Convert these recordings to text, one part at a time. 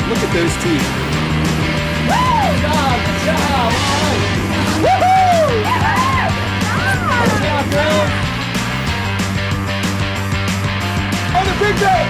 Look at those teeth. Good job, good job. Woohoo! Good job, bro. On the big day.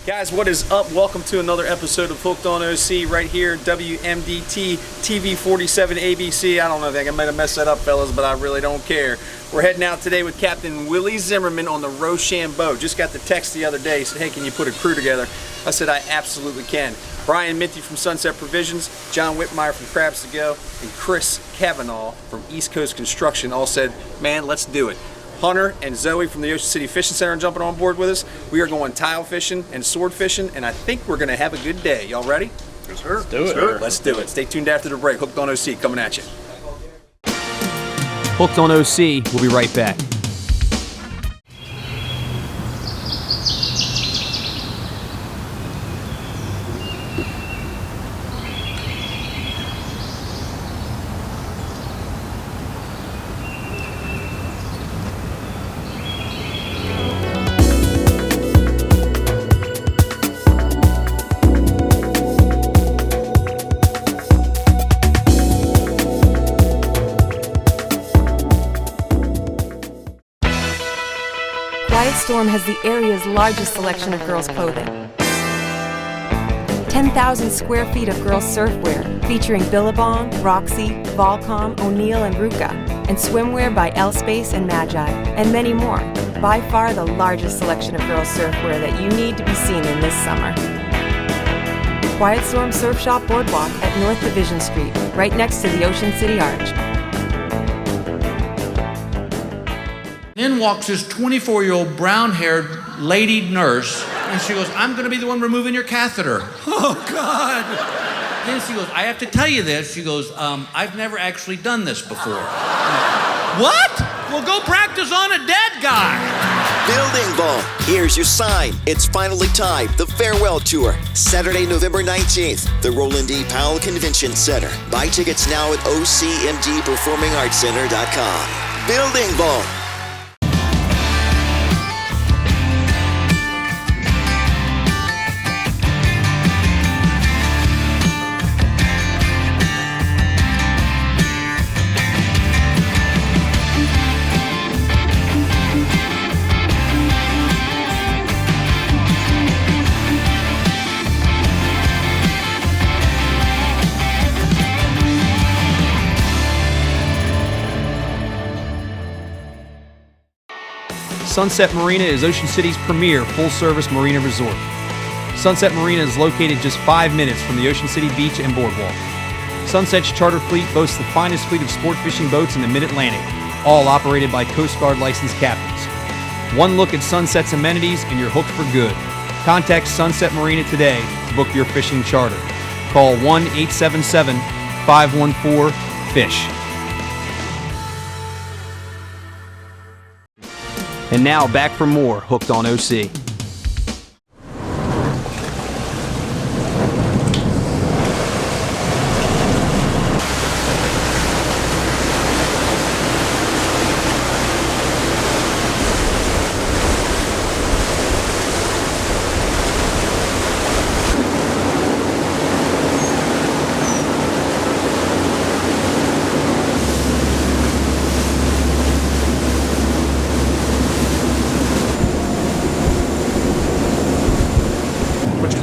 Guys, what is up? Welcome to another episode of Hooked on OC right here, WMDT TV 47 ABC. I don't know, I think I might have messed that up, fellas, but I really don't care. We're heading out today with Captain Willie Zimmerman on the Ro Sham Bo. Just got the text the other day, said, hey, can you put a crew together? I said, I absolutely can. Brian Minty from Sunset Provisions, John Whitmire from Crabs to Go, and Chris Cavanaugh from East Coast Construction all said, man, let's do it. Hunter and Zoe from the Ocean City Fishing Center are jumping on board with us. We are going tile fishing and sword fishing, and I think we're going to have a good day. Y'all ready? Yes, sir. Let's do it. Let's do it. Stay tuned after the break. Hooked on OC coming at you. Hooked on OC. We'll be right back. Storm has the area's largest selection of girls' clothing. 10,000 square feet of girls' surfwear featuring Billabong, Roxy, Volcom, O'Neill, and Ruka, and swimwear by L-Space and Magi, and many more. By far the largest selection of girls' surfwear that you need to be seen in this summer. Quiet Storm Surf Shop Boardwalk at North Division Street, right next to the Ocean City Arch. In walks this 24-year-old brown-haired lady nurse, and she goes, I'm gonna be the one removing your catheter. Oh, God. Then she goes, I have to tell you this. She goes, I've never actually done this before. What? Well, go practice on a dead guy. Building Ball, here's your sign. It's finally time. The Farewell Tour, Saturday, November 19th, the Roland D. Powell Convention Center. Buy tickets now at OCMDPerformingArtsCenter.com. Building Ball. Sunset Marina is Ocean City's premier full-service marina resort. Sunset Marina is located just 5 minutes from the Ocean City Beach and Boardwalk. Sunset's charter fleet boasts the finest fleet of sport fishing boats in the Mid-Atlantic, all operated by Coast Guard licensed captains. One look at Sunset's amenities and you're hooked for good. Contact Sunset Marina today to book your fishing charter. Call 1-877-514-FISH. And now back for more Hooked on OC.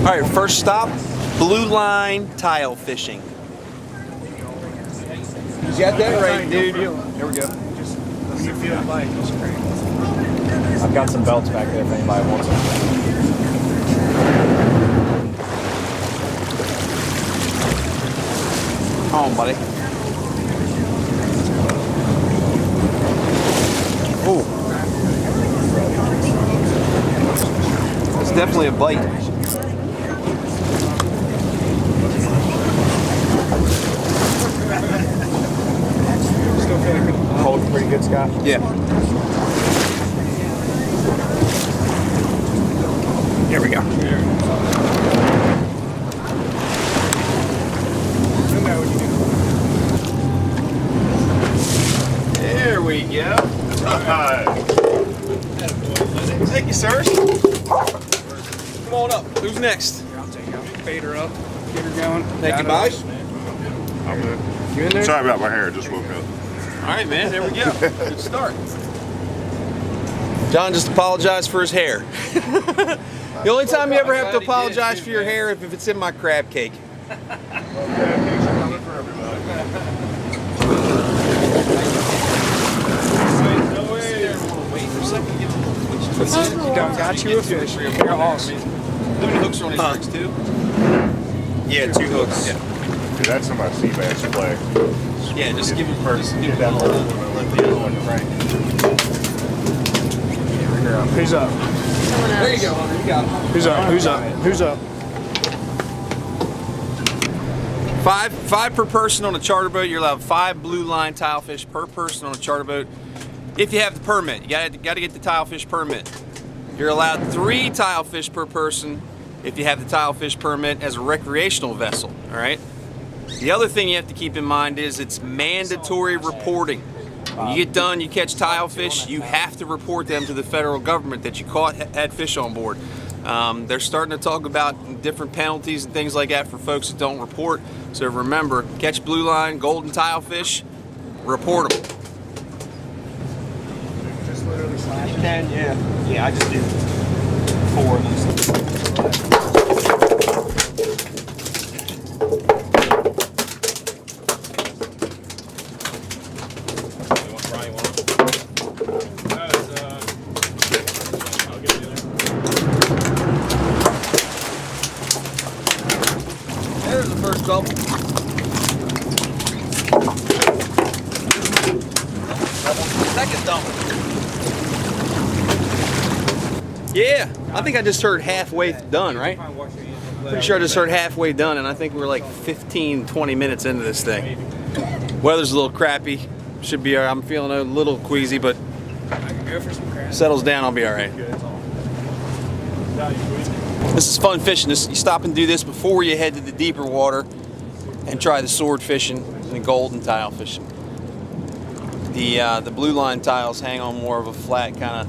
All right, first stop, blue line tile fishing. You got that right, dude. Here we go. I've got some belts back there if anybody wants them. Come on, buddy. Oh. It's definitely a bite. Still feeling pretty good, Scott? half? Yeah. Here we go. There we go. Thank you, sirs. Come on up. Who's next? I'll take her. Bait her up. Get her going. Thank you, boss. I'm good. You in there? Sorry about my hair, just woke up. All right, man. There we go. Good start. John just apologized for his hair. The only time you ever have to apologize for your hair if it's in my crab cake. You done got you a fish. They're awesome. How many hooks are on these rigs, too? Yeah, 2 hooks. Yeah. Dude, that's in my sea bass flag. Yeah, just give him first. Get that one and let the other one crank. Who's up? There you go, Hunter. You got it. Who's up? Who's up? Who's up? Five per person on a charter boat. You're allowed 5 blue line tilefish per person on a charter boat. If you have the permit, you got to get the tilefish permit. You're allowed 3 tilefish per person if you have the tilefish permit as a recreational vessel. All right. The other thing you have to keep in mind is it's mandatory reporting. When you get done, you catch tilefish, you have to report them to the federal government that you caught had fish on board. They're starting to talk about different penalties and things like that for folks that don't report. So remember, catch blue line, golden tilefish, report them. Just literally slash. You can, yeah. Yeah, I just did 4 of these. There's the first double. Second double. Yeah, I think I just heard halfway done, right? Pretty sure I just heard halfway done, and I think we're like 15, 20 minutes into this thing. Weather's a little crappy. Should be alright. I'm feeling a little queasy, but settles down, I'll be alright. This is fun fishing. You stop and do this before you head to the deeper water and try the sword fishing and the golden tile fishing. The blue line tiles hang on more of a flat, kind of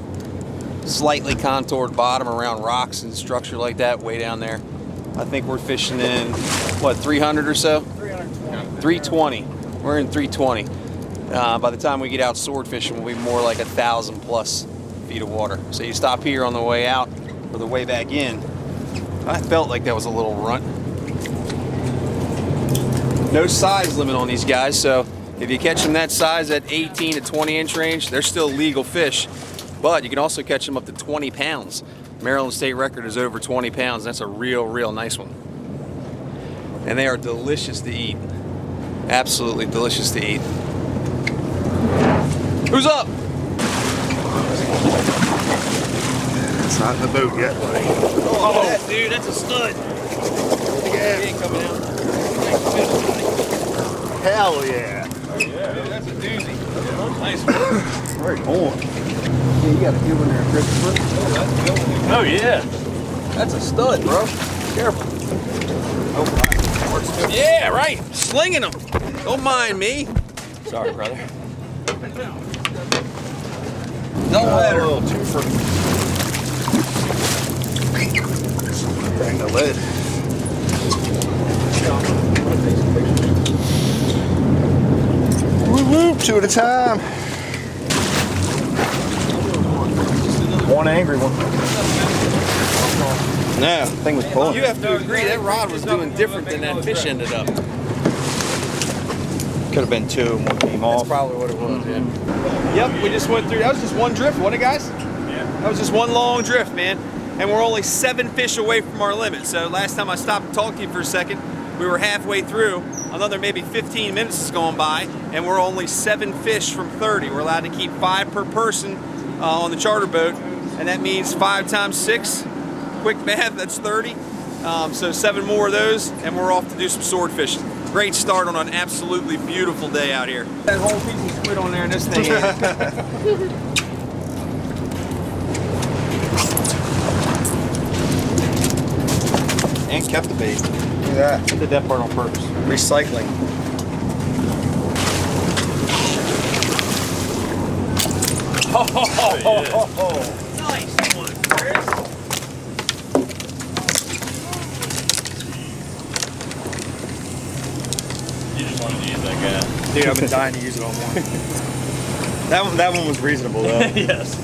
slightly contoured bottom around rocks and structure like that way down there. I think we're fishing in, what, 300 or so? 320. We're in 320. By the time we get out sword fishing, we'll be more like 1,000 plus feet of water. So you stop here on the way out or the way back in. I felt like that was a little runt. No size limit on these guys, so if you catch them that size at 18 to 20 inch range, they're still legal fish. But you can also catch them up to 20 pounds. Maryland state record is over 20 pounds. That's a real nice one. And they are delicious to eat. Absolutely delicious to eat. Who's up? It's not in the boat yet, buddy. Oh, that, dude, that's a stud. Yeah. He ain't coming out. Hell yeah. Dude, that's a doozy. Nice one. Right on. Yeah, you got a good one there, Christopher. Oh, yeah. That's a stud, bro. Careful. Oh, yeah, right. Slinging them. Don't mind me. Sorry, brother. Don't let her. Oh, 2 for. Bang the lid. Whoop whoop, 2 at a time. One angry one. No. Thing was pulling. You have to agree, that rod was doing different than that fish ended up. Could have been 2 and one came off. That's probably what it was, yeah. Yep, we just went through, that was just one drift, wasn't it, guys? Yeah. That was just one long drift, man. And we're only 7 fish away from our limit. So last time I stopped and talked to you for a second, we were halfway through. Another maybe 15 minutes is going by, and we're only 7 fish from 30. We're allowed to keep 5 per person on the charter boat, and that means 5 times 6. Quick math, that's 30. So 7 more of those, and we're off to do some sword fishing. Great start on an absolutely beautiful day out here. That whole piece of squid on there and this thing ate it. And kept the bait. Look at that. I did that part on purpose. Recycling. Nice one, Chris. You just wanted to use that guy. Dude, I've been dying to use it all morning. that one was reasonable though. Yes.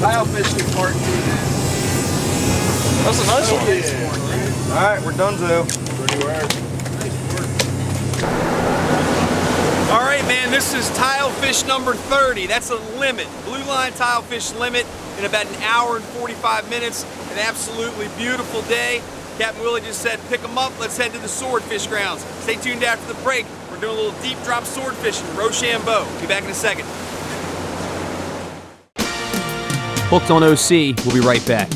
Tile fishing part 2, man. That's a nice one. All right, we're done, Zoe. Pretty work. All right, man, this is tile fish number 30. That's a limit. Blue line tile fish limit in about an hour and 45 minutes. An absolutely beautiful day. Captain Willie just said, pick them up. Let's head to the swordfish grounds. Stay tuned after the break. We're doing a little deep drop sword fishing. Ro Sham Bo. Be back in a second. Hooked on OC. We'll be right back.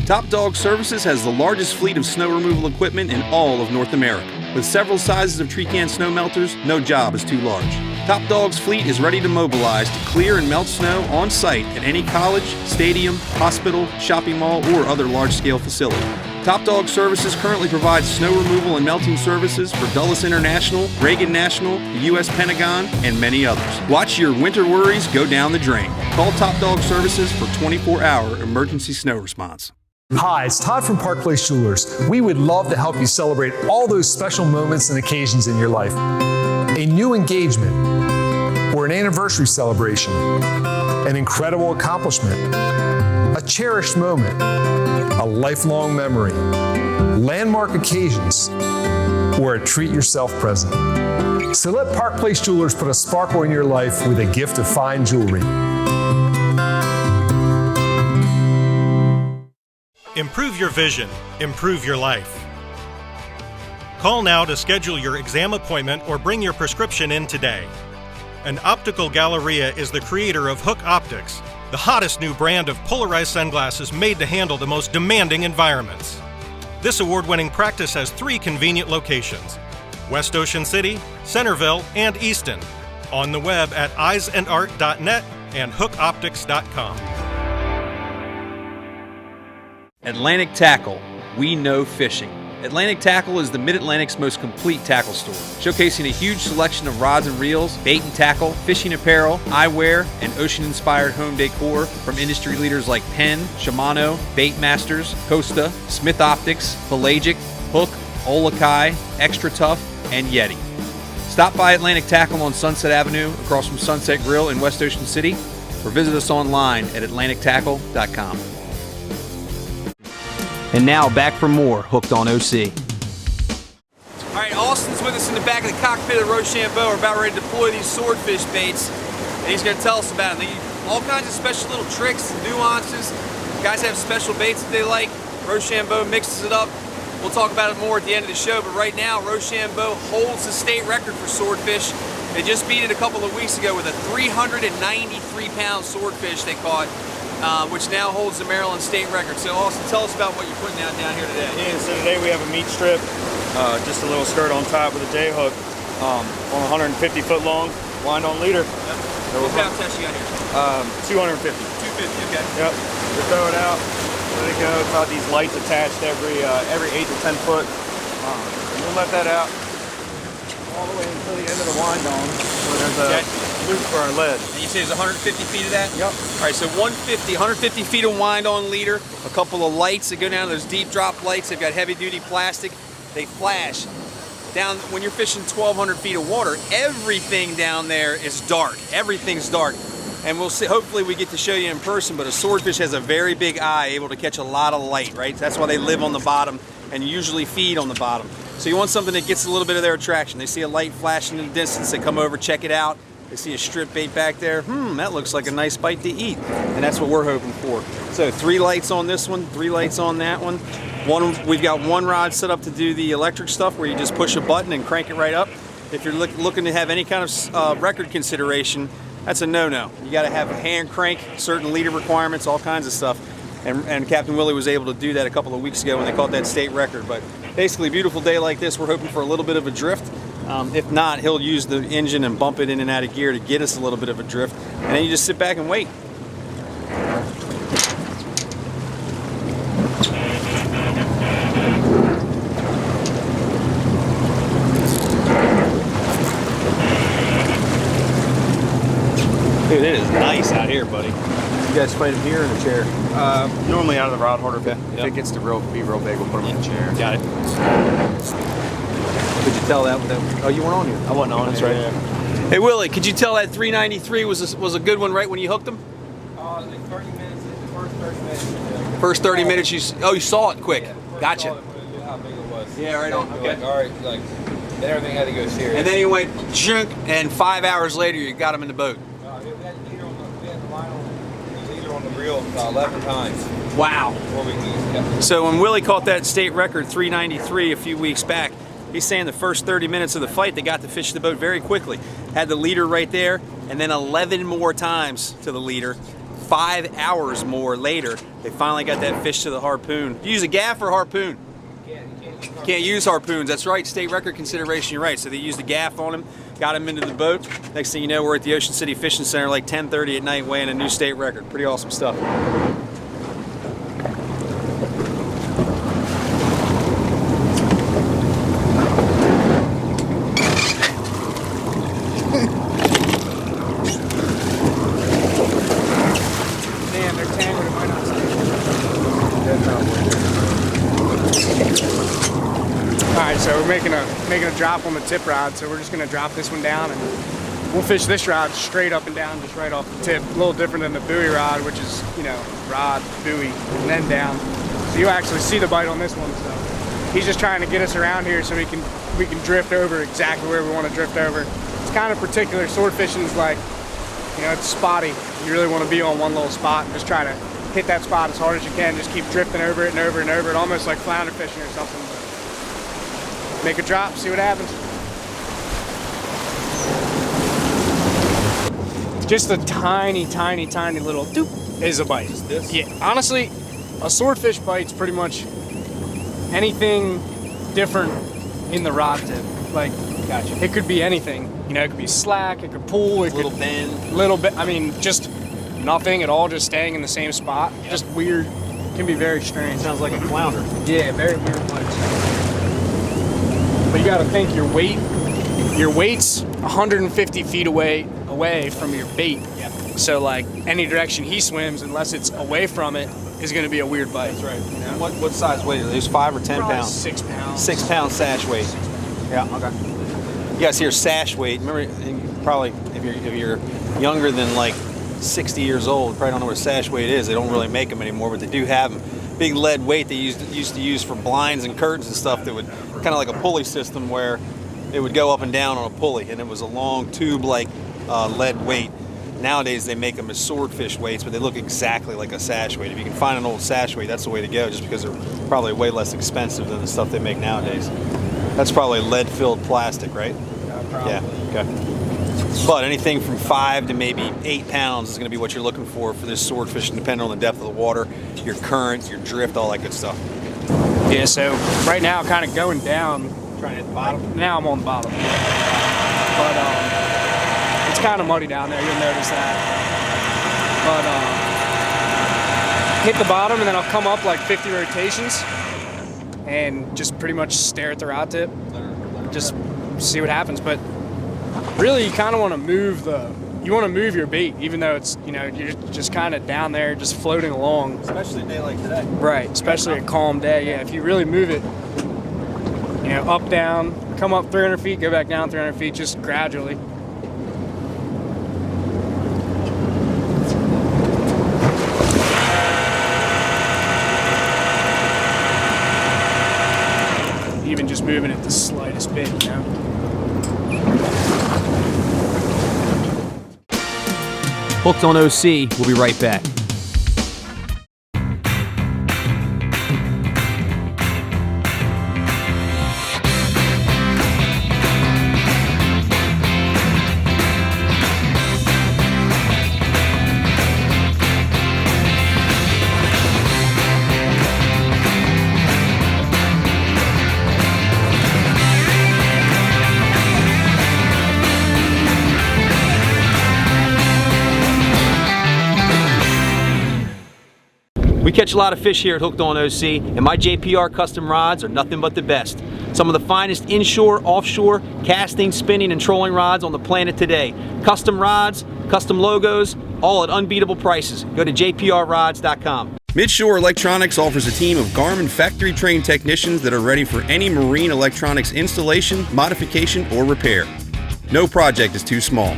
Top Dog Services has the largest fleet of snow removal equipment in all of North America. With several sizes of tree can snow melters, no job is too large. Top Dog's fleet is ready to mobilize to clear and melt snow on site at any college, stadium, hospital, shopping mall, or other large-scale facility. Top Dog Services currently provides snow removal and melting services for Dulles International, Reagan National, the U.S. Pentagon, and many others. Watch your winter worries go down the drain. Call Top Dog Services for 24-hour emergency snow response. Hi, it's Todd from Park Place Jewelers. We would love to help you celebrate all those special moments and occasions in your life. A new engagement or an anniversary celebration, an incredible accomplishment, a cherished moment, a lifelong memory, landmark occasions, or a treat yourself present. So let Park Place Jewelers put a sparkle in your life with a gift of fine jewelry. Improve your vision, improve your life. Call now to schedule your exam appointment or bring your prescription in today. An Optical Galleria is the creator of Hook Optics, the hottest new brand of polarized sunglasses made to handle the most demanding environments. This award-winning practice has 3 convenient locations: West Ocean City, Centerville, and Easton. On the web at eyesandart.net and hookoptics.com. Atlantic Tackle, we know fishing. Atlantic Tackle is the Mid-Atlantic's most complete tackle store, showcasing a huge selection of rods and reels, bait and tackle, fishing apparel, eyewear, and ocean-inspired home decor from industry leaders like Penn, Shimano, Bait Masters, Costa, Smith Optics, Pelagic, Hook, Olakai, Extra Tough, and Yeti. Stop by Atlantic Tackle on Sunset Avenue across from Sunset Grill in West Ocean City, or visit us online at atlantictackle.com. And now back for more Hooked on OC. All right, Austin's with us in the back of the cockpit of Ro Sham Bo. We're about ready to deploy these swordfish baits, and he's going to tell us about them. All kinds of special little tricks and nuances. Guys have special baits that they like. Ro Sham Bo mixes it up. We'll talk about it more at the end of the show, but right now, Ro Sham Bo holds the state record for swordfish. They just beat it a couple of weeks ago with a 393-pound swordfish they caught, which now holds the Maryland state record. So Austin, tell us about what you're putting down here today. Yeah, so today we have a meat strip, just a little skirt on top with a J hook on a 150-foot long wind-on leader. Yep. What pound test you got here? 250. 250, okay. Yep. We throw it out, let it go. It's got these lights attached every 8 to 10 foot. And we'll let that out all the way until the end of the wind-on, where there's a loop for our lead. And you say there's 150 feet of that? Yep. All right, so 150 feet of wind-on leader, a couple of lights that go down, those deep drop lights. They've got heavy-duty plastic. They flash. Down when you're fishing 1,200 feet of water, everything down there is dark. Everything's dark. And we'll see, hopefully we get to show you in person, but a swordfish has a very big eye, able to catch a lot of light, right? That's why they live on the bottom and usually feed on the bottom. So you want something that gets a little bit of their attraction. They see a light flashing in the distance, they come over, check it out. They see a strip bait back there. That looks like a nice bite to eat. And that's what we're hoping for. So 3 lights on this one, 3 lights on that one. We've got one rod set up to do the electric stuff where you just push a button and crank it right up. If you're looking to have any kind of record consideration, that's a no-no. You got to have a hand crank, certain leader requirements, all kinds of stuff. And Captain Willie was able to do that a couple of weeks ago when they caught that state record. But basically, beautiful day like this, we're hoping for a little bit of a drift. If not, he'll use the engine and bump it in and out of gear to get us a little bit of a drift. And then you just sit back and wait. Dude, it is nice out here, buddy. You guys fight him here in a chair? Normally out of the rod holder. Okay. If it gets to be real big, we'll put them in a chair. Got it. Could you tell that? Oh, you weren't on here. I wasn't on. That's it, right. Yeah. Hey Willie, could you tell that 393 was a good one right when you hooked him? Like 30 minutes, the first 30 minutes. First 30 minutes, you saw it quick. Gotcha. How big it was. Yeah, right on. Okay. Like, all right, like then everything had to go serious. And then he went junk, and 5 hours later you got him in the boat. We had the line on the reel 11 times. Wow. Before we can So when Willie caught that state record 393 a few weeks back, he's saying the first 30 minutes of the fight they got to fish the boat very quickly. Had the leader right there, and then 11 more times to the leader. 5 hours more later, they finally got that fish to the harpoon. You use a gaff or harpoon? Can't use harpoons. That's right, state record consideration, you're right. So they used a gaff on him, got him into the boat. Next thing you know, we're at the Ocean City Fishing Center like 10:30 at night weighing a new state record. Pretty awesome stuff. Damn, they're tangled. It might not stay. Alright, so we're making a drop on the tip rod, so we're just gonna drop this one down and we'll fish this rod straight up and down, just right off the tip. A little different than the buoy rod, which is, you know, rod, buoy, and then down. So you actually see the bite on this one, so he's just trying to get us around here so we can drift over exactly where we want to drift over. It's kind of particular. Sword fishing is like, you know, it's spotty. You really want to be on one little spot and just try to hit that spot as hard as you can. Just keep drifting over it and over and over it, almost like flounder fishing or something. Make a drop, see what happens. Just a tiny, tiny, tiny little doop is a bite. Just this? Yeah, honestly, a swordfish bite's pretty much anything different in the rod tip. Like, Gotcha. it could be anything. You know, it could be slack, it could pull, it Little could bend. little bit. I mean, just nothing at all, just staying in the same spot. Yep. Just weird. Can be very strange. Sounds like a flounder. Yeah, very weird bites. But you got to think your weight's 150 feet away from your bait. Yeah. So like any direction he swims, unless it's away from it, is going to be a weird bite. That's right. You know? What size weight are these? 5 or 10 Probably pounds? 6 pounds. 6 pound sash weight. Yeah. Okay. You guys hear sash weight? Remember, probably if you're younger than like 60 years old, you probably don't know what sash weight is. They don't really make them anymore, but they do have them. Big lead weight they used to use for blinds and curtains and stuff that would kind of like a pulley system where it would go up and down on a pulley, and it was a long tube like lead weight. Nowadays they make them as swordfish weights, but they look exactly like a sash weight. If you can find an old sash weight, that's the way to go, just because they're probably way less expensive than the stuff they make nowadays. That's probably lead-filled plastic, right? Yeah. Okay. But anything from 5 to maybe 8 pounds is going to be what you're looking for this swordfish, depending on the depth of the water, your current, your drift, all that good stuff. Yeah. So right now, kind of going down. Trying to hit the bottom. Now I'm on the bottom. But it's kind of muddy down there. You'll notice that. But hit the bottom, and then I'll come up like 50 rotations, and just pretty much stare at the rod tip. Just see what happens. But really, you kind of want to move your bait, even though it's, you know, you're just kind of down there, just floating along. Especially a day like today. Right, especially a calm day. Yeah, if you really move it, you know, up, down, come up 300 feet, go back down 300 feet, just gradually. Even just moving it the slightest bit, you know. Hooked on OC, we'll be right back. We catch a lot of fish here at Hooked on OC, and my JPR custom rods are nothing but the best. Some of the finest inshore, offshore, casting, spinning, and trolling rods on the planet today. Custom rods, custom logos, all at unbeatable prices. Go to jprrods.com. Midshore Electronics offers a team of Garmin factory-trained technicians that are ready for any marine electronics installation, modification, or repair. No project is too small.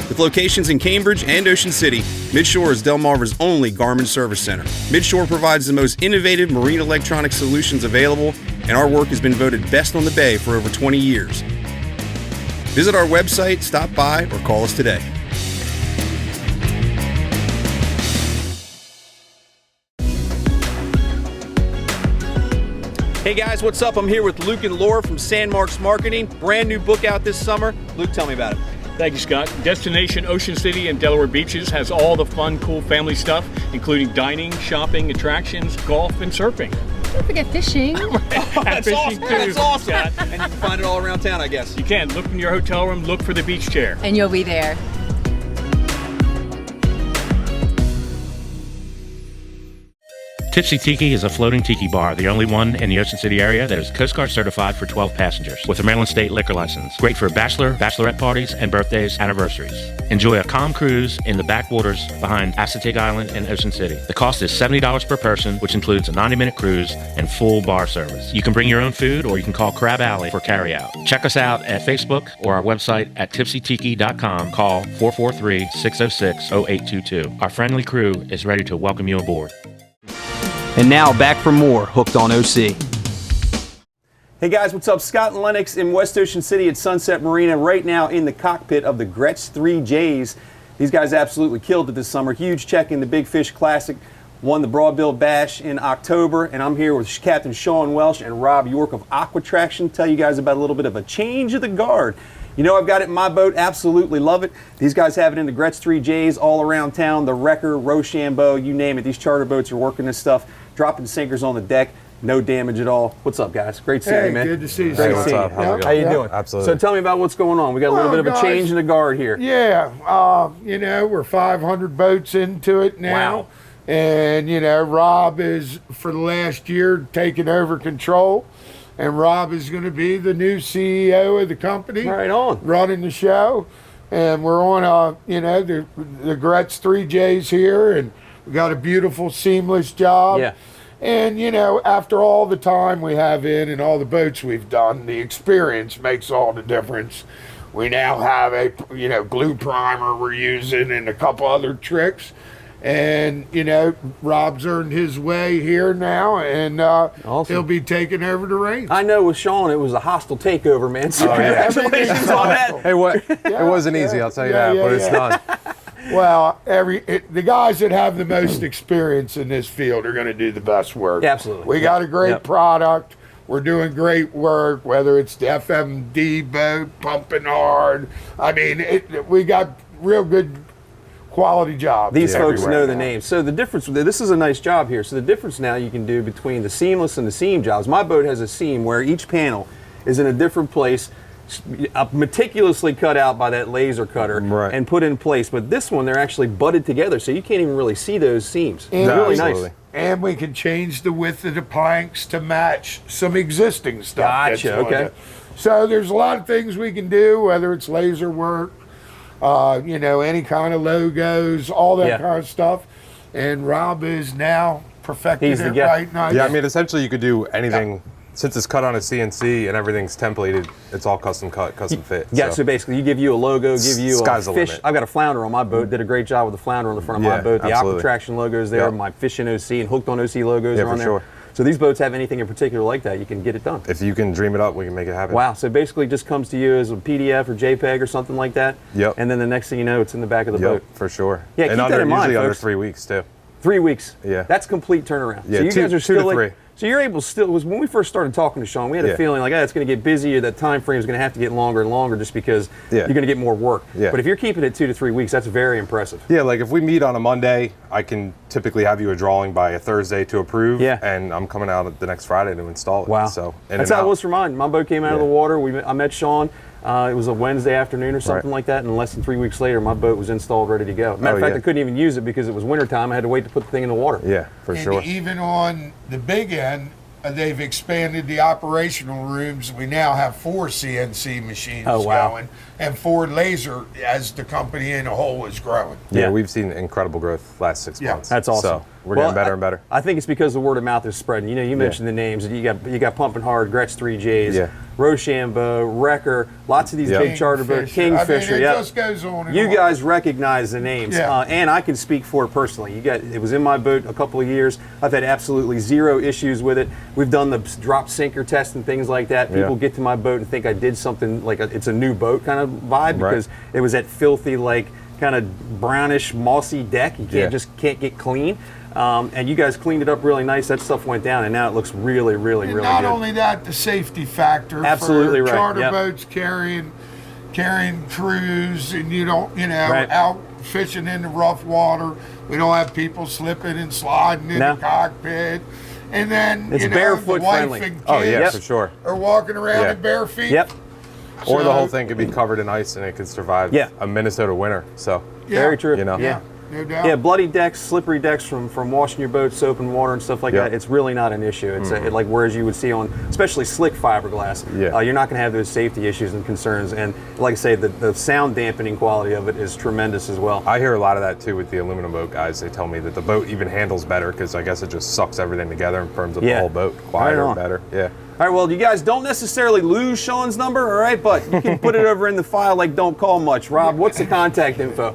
With locations in Cambridge and Ocean City, Midshore is Delmarva's only Garmin service center. Midshore provides the most innovative marine electronic solutions available, and our work has been voted best on the Bay for over 20 years. Visit our website, stop by, or call us today. Hey guys, what's up? I'm here with Luke and Laura from Sandmarks Marketing. Brand new book out this summer. Luke, tell me about it. Thank you, Scott. Destination Ocean City and Delaware Beaches has all the fun, cool family stuff, including dining, shopping, attractions, golf, and surfing. Don't forget fishing. That's fishing awesome. too, That's awesome. Scott. And you can find it all around town, I guess. You can. Look in your hotel room, look for the beach chair. And you'll be there. Tipsy Tiki is a floating tiki bar, the only one in the Ocean City area that is Coast Guard certified for 12 passengers with a Maryland State liquor license. Great for bachelor, bachelorette parties, and birthdays, anniversaries. Enjoy a calm cruise in the backwaters behind Assateague Island in Ocean City. The cost is $70 per person, which includes a 90-minute cruise and full bar service. You can bring your own food or you can call Crab Alley for carryout. Check us out at Facebook or our website at tipsytiki.com. Call 443-606-0822. Our friendly crew is ready to welcome you aboard. And now back for more Hooked on OC. Hey guys, what's up? Scott Lenox in West Ocean City at Sunset Marina, right now in the cockpit of the Gretsch 3Js. These guys absolutely killed it this summer. Huge check in the Big Fish Classic. Won the Broadbill Bash in October, and I'm here with Captain Sean Welsh and Rob York of Aquatraction. Tell you guys about a little bit of a change of the guard. You know, I've got it in my boat, absolutely love it. These guys have it in the Gretsch 3Js all around town, the Wrecker, Ro Sham Bo, you name it. These charter boats are working this stuff, dropping sinkers on the deck, no damage at all. What's up, guys? Great seeing you, man. Good to see you. Great What's seeing up? you. How's it How you going? doing? Absolutely. So tell me about what's going on. We got a little bit of a change in the guard here. Yeah, you know, we're 500 boats into it now. Wow. And, you know, Rob is, for the last year, taking over control. And Rob is going to be the new CEO of the company. Right on. Running the show. And we're on, you know, the Gretsch 3Js here. And we got a beautiful, seamless job. Yeah. And, you know, after all the time we have in and all the boats we've done, the experience makes all the difference. We now have a, you know, glue primer we're using and a couple other tricks. And, you know, Rob's earned his way here now, and awesome. He'll be taking over the reins. I know with Sean, it was a hostile takeover, man. So congratulations on that. Hey, what? It wasn't easy, I'll tell you that, but it's done. Well, the guys that have the most experience in this field are going to do the best work. Yeah, absolutely. We got a great product. We're doing great work, whether it's the FMD boat, pumping hard. I mean, we got real good quality jobs. These folks know now. the names. So the difference, this is a nice job here. So the difference now you can do between the seamless and the seam jobs. My boat has a seam where each panel is in a different place, meticulously cut out by that laser cutter and put in place. But this one, they're actually butted together, so you can't even really see those seams. It's really nice. And we can change the width of the planks to match some existing stuff. Gotcha, okay. So there's a lot of things we can do, whether it's laser work, you know, any kind of logos, all that kind of stuff. And Rob is now perfecting it right now. Yeah, I mean, essentially you could do anything. Since it's cut on a CNC and everything's templated, it's all custom cut, custom fit. Yeah, so basically you give you a logo, give you Sky's a the fish. limit. I've got a flounder on my boat, did a great job with the flounder on the front of my boat. The Aquatraction logo's there, my Fishing OC and Hooked on OC logos are on there. Sure. So these boats have anything in particular like that, you can get it done. If you can dream it up, we can make it happen. Wow, so basically it just comes to you as a PDF or JPEG or something like that. Yep. And then the next thing you know, it's in the back of the boat. For sure. Yeah, keep that in mind, usually under folks. 3 weeks too. 3 weeks. Yeah. That's complete turnaround. Yeah, so you guys are still 2 to 3. So you're able to still, when we first started talking to Sean, we had a feeling like, it's going to get busy, or that time frame is going to have to get longer and longer just because you're going to get more work. Yeah. But if you're keeping it 2 to 3 weeks, that's very impressive. Yeah, like if we meet on a Monday, I can typically have you a drawing by a Thursday to approve, and I'm coming out the next Friday to install it. Wow. So that's how it was for mine. My boat came out of the water. I met Sean. It was a Wednesday afternoon or something like that, and less than 3 weeks later, my boat was installed, ready to go. Matter of fact, I couldn't even use it because it was wintertime. I had to wait to put the thing in the water. Yeah, for sure. Even on the big end, they've expanded the operational rooms. We now have 4 CNC machines going, and 4 laser as the company in a whole is growing. Yeah, we've seen incredible growth last 6 months. That's awesome. So we're getting better and better. I think it's because the word of mouth is spreading. You know, you mentioned the names. You got Pumping Hard, Gretsch 3Js, Ro Sham Bo, Wrecker, lots of these big charter boats, Kingfisher. I mean, it just goes on and you on. guys recognize the names, and I can speak for it personally. It was in my boat a couple of years. I've had absolutely 0 issues with it. We've done the drop sinker test and things like that. People get to my boat and think I did something like it's a new boat kind of vibe because it was that filthy, like kind of brownish, mossy deck. You can't get clean. And you guys cleaned it up really nice. That stuff went down, and now it looks really, really, really not good. Only that, the safety factor. Absolutely for right. Charter boats carrying crews, and you don't, out fishing in the rough water. We don't have people slipping and sliding in the cockpit. And then it's barefoot the wife friendly. And kids for sure. Are walking around in bare feet. Or the whole thing could be covered in ice and it could survive a Minnesota winter. So very true. No doubt. Yeah, bloody decks, slippery decks from washing your boat, soap and water and stuff like that. It's really not an issue. It's like whereas you would see on, especially slick fiberglass, you're not going to have those safety issues and concerns. And like I say, the sound dampening quality of it is tremendous as well. I hear a lot of that too with the aluminum boat guys. They tell me that the boat even handles better because I guess it just sucks everything together and firms up the whole boat quieter, better. Yeah. All right, well, you guys don't necessarily lose Sean's number, all right, but you can put it over in the file like don't call much. Rob, what's the contact info?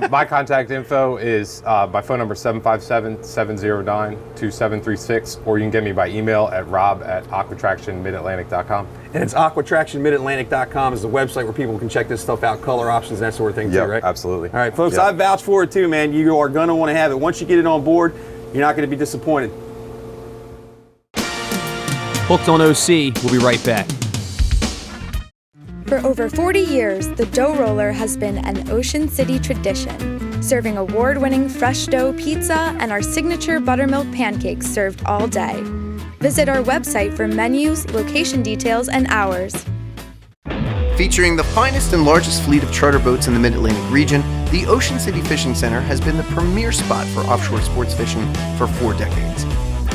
My contact info is my phone number 757-709-2736, or you can get me by email at rob@aquatractionmidatlantic.com. And it's aquatractionmidatlantic.com is the website where people can check this stuff out, color options, that sort of thing too, right? Absolutely. All right, folks, I vouch for it too, man. You are going to want to have it. Once you get it on board, you're not going to be disappointed. Hooked on OC. We'll be right back. For over 40 years, the dough roller has been an Ocean City tradition, serving award-winning fresh dough pizza and our signature buttermilk pancakes served all day. Visit our website for menus, location details, and hours. Featuring the finest and largest fleet of charter boats in the Mid-Atlantic region, the Ocean City Fishing Center has been the premier spot for offshore sports fishing for 4 decades.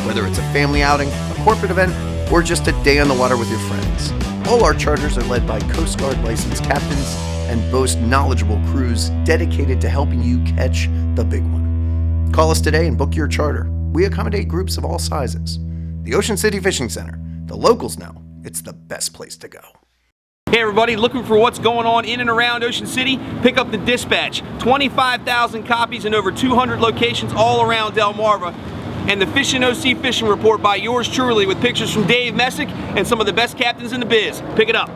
Whether it's a family outing, a corporate event, or just a day on the water with your friends, all our charters are led by Coast Guard licensed captains and boast knowledgeable crews dedicated to helping you catch the big one. Call us today and book your charter. We accommodate groups of all sizes. The Ocean City Fishing Center. The locals know it's the best place to go. Hey everybody, looking for what's going on in and around Ocean City? Pick up the Dispatch. 25,000 copies in over 200 locations all around Delmarva. And the Fishin' OC Fishing Report by yours truly with pictures from Dave Messick and some of the best captains in the biz. Pick it up.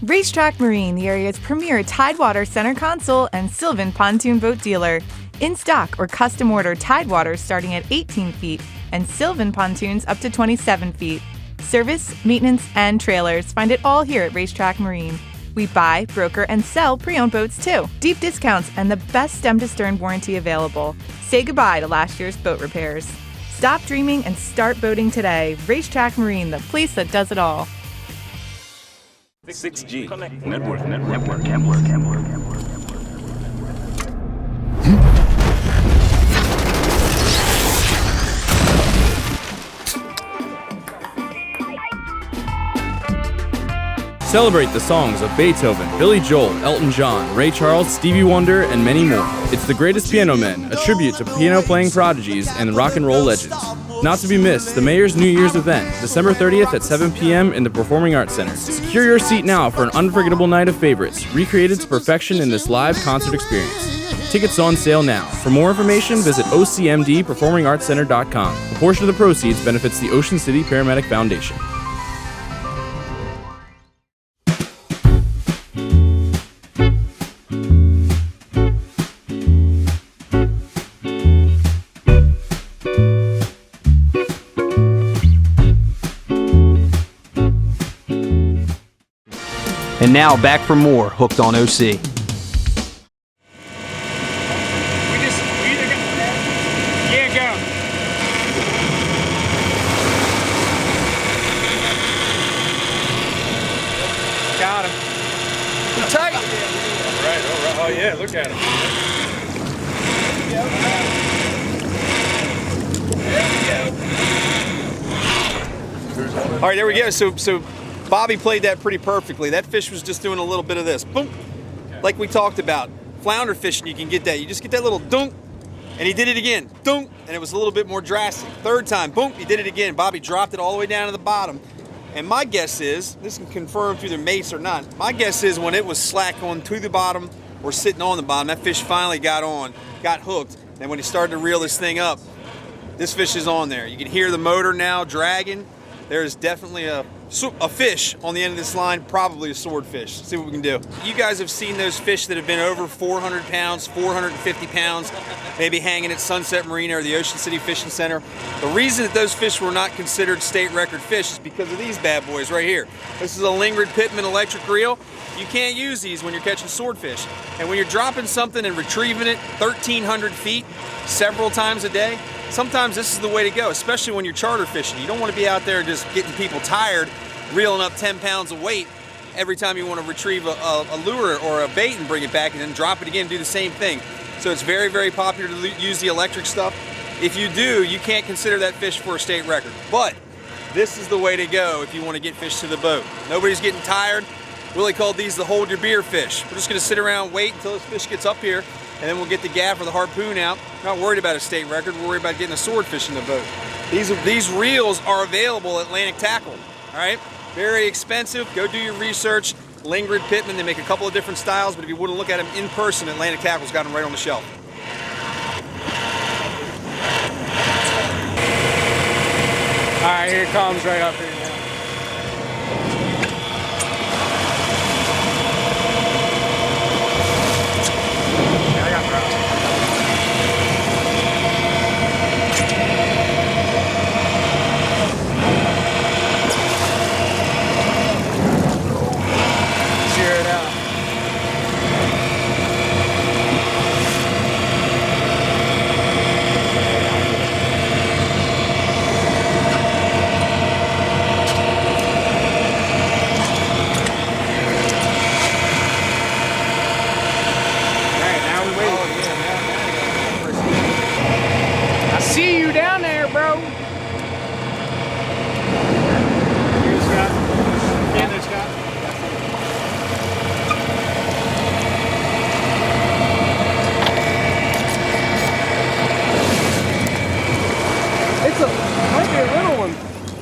Racetrack Marine, the area's premier Tidewater center console and Sylvan pontoon boat dealer. In stock or custom order Tidewater starting at 18 feet and Sylvan pontoons up to 27 feet. Service, maintenance, and trailers. Find it all here at Racetrack Marine. We buy, broker, and sell pre-owned boats too. Deep discounts and the best stem-to-stern warranty available. Say goodbye to last year's boat repairs. Stop dreaming and start boating today. Racetrack Marine, the place that does it all. 6G. Network. Celebrate the songs of Beethoven, Billy Joel, Elton John, Ray Charles, Stevie Wonder, and many more. It's The Greatest Piano Men, a tribute to piano-playing prodigies and rock and roll legends. Not to be missed, the Mayor's New Year's event, December 30th at 7 p.m. in the Performing Arts Center. Secure your seat now for an unforgettable night of favorites, recreated to perfection in this live concert experience. Tickets on sale now. For more information, visit ocmdperformingartscenter.com. A portion of the proceeds benefits the Ocean City Paramedic Foundation. And now back for more Hooked on OC. Got him. Oh yeah, look at him. All right, there we go. So Bobby played that pretty perfectly. That fish was just doing a little bit of this. Boom. Like we talked about. Flounder fishing, you can get that. You just get that little dunk, and he did it again. Dunk, and it was a little bit more drastic. Third time, boom, he did it again. Bobby dropped it all the way down to the bottom. And my guess is, this can confirm through the mace or not, my guess is when it was slack on to the bottom or sitting on the bottom, that fish finally got hooked. And when he started to reel this thing up, this fish is on there. You can hear the motor now dragging. There's definitely a fish on the end of this line, probably a swordfish. Let's see what we can do. You guys have seen those fish that have been over 400 pounds, 450 pounds, maybe hanging at Sunset Marina or the Ocean City Fishing Center. The reason that those fish were not considered state record fish is because of these bad boys right here. This is a Lingard Pittman electric reel. You can't use these when you're catching swordfish. And when you're dropping something and retrieving it 1,300 feet several times a day, sometimes this is the way to go, especially when you're charter fishing. You don't want to be out there just getting people tired, reeling up 10 pounds of weight every time you want to retrieve a lure or a bait and bring it back and then drop it again and do the same thing. So it's very, very popular to use the electric stuff. If you do, you can't consider that fish for a state record. But this is the way to go if you want to get fish to the boat. Nobody's getting tired. Willie called these the hold your beer fish. We're just going to sit around and wait until this fish gets up here, and then we'll get the gaff or the harpoon out. Not worried about a state record, we're worried about getting a swordfish in the boat. These reels are available at Atlantic Tackle, all right? Very expensive, go do your research. Lingard Pittman, they make a couple of different styles, but if you want to look at them in person, Atlantic Tackle's got them right on the shelf. All right, here it comes right up here now.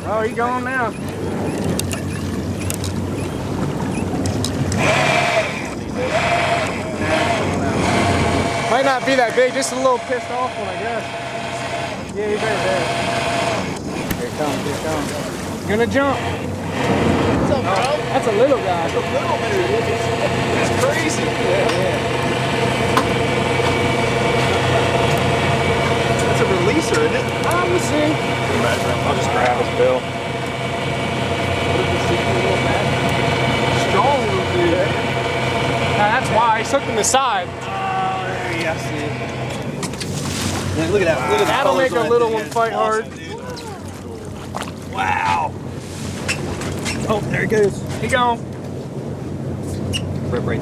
Oh, he gone now. Might not be that big, just a little pissed off one, I guess. Yeah, he's right there. Here it comes, here it comes. He's gonna jump. What's up, bro? That's a little guy. That's a little dude. It's crazy. Yeah. That's a releaser, isn't it? We'll see. I'll just grab his bill. Strong little dude. That's why he's hooked in the side. Oh, there you see. Man, look at that. Look at that'll make a little one fight hard. Wow. Oh, there he goes. He gone.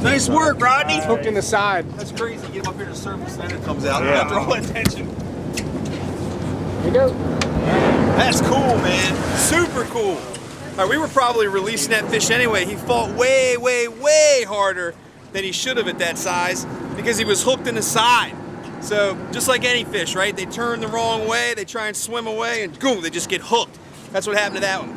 Nice work, Rodney. He's hooked in the side. That's crazy. Get him up here to the surface, and then it comes out after all that tension. Here you go. That's cool, man. Super cool. All right, we were probably releasing that fish anyway. He fought way, way, way harder than he should have at that size because he was hooked in the side. So just like any fish, right? They turn the wrong way, they try and swim away, and boom, they just get hooked. That's what happened to that one.